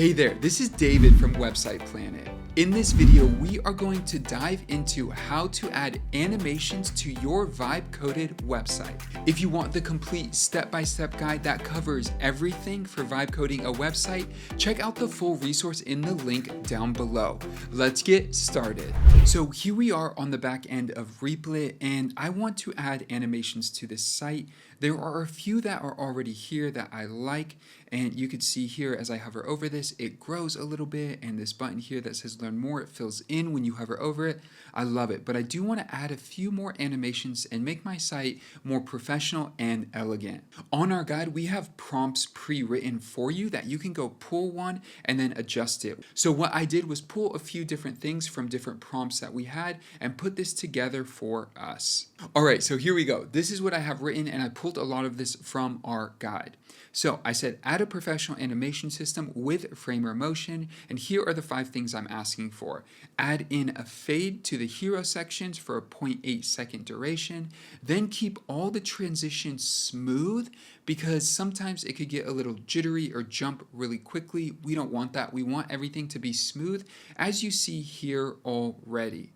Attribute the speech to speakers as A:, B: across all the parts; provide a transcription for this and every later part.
A: Hey there, this is David from Website Planet. In this video, we are going to dive into how to add animations to your vibe-coded website. If you want the complete step-by-step guide that covers everything for vibe coding a website, check out the full resource in the link down below. Let's get started. So here we are on the back end of Replit, and I want to add animations to this site. There are a few that are already here that I like, and you can see here as I hover over this, it grows a little bit, and this button here that says learn more, it fills in when you hover over it. I love it, but I do want to add a few more animations and make my site more professional and elegant. On our guide, we have prompts pre-written for you that you can go pull one and then adjust it. So what I did was pull a few different things from different prompts that we had and put this together for us. All right, so here we go. This is what I have written, and I pulled a lot of this from our guide. So I said add a professional animation system with framer motion, and here are the 5 things I'm asking for. Add in a fade to the hero sections for a 0.8 second duration, then keep all the transitions smooth because sometimes it could get a little jittery or jump really quickly. We don't want that. We want everything to be smooth, as you see here already.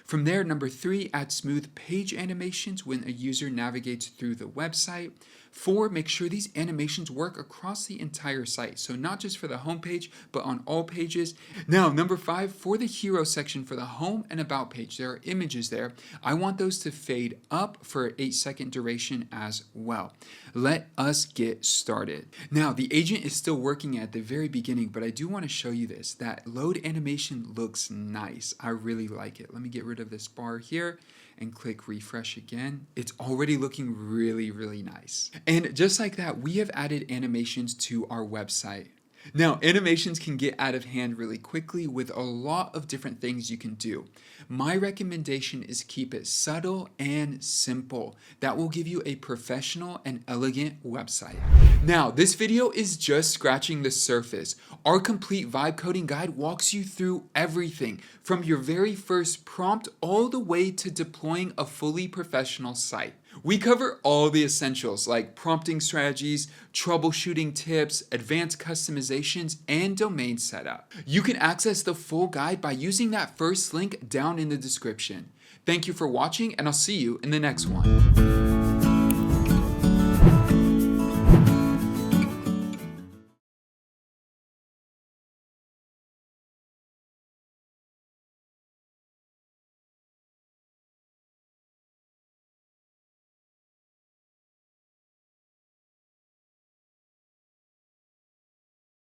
A: From there, number 3, add smooth page animations when a user navigates through the website. 4, make sure these animations work across the entire site, so not just for the home page, but on all pages. Now, number 5, for the hero section for the home and about page, there are images there. I want those to fade up for an 8-second duration as well. Let us get started. Now, the agent is still working at the very beginning, but I do want to show you this. That load animation looks nice. I really like it. Let me get rid of this bar here and click refresh again. It's already looking really, really nice. And just like that, we have added animations to our website. Now, animations can get out of hand really quickly with a lot of different things you can do. My recommendation is keep it subtle and simple. That will give you a professional and elegant website. Now, this video is just scratching the surface. Our complete vibe coding guide walks you through everything from your very first prompt all the way to deploying a fully professional site. We cover all the essentials like prompting strategies, troubleshooting tips, advanced customizations, and domain setup. You can access the full guide by using that first link down in the description. Thank you for watching, and I'll see you in the next one.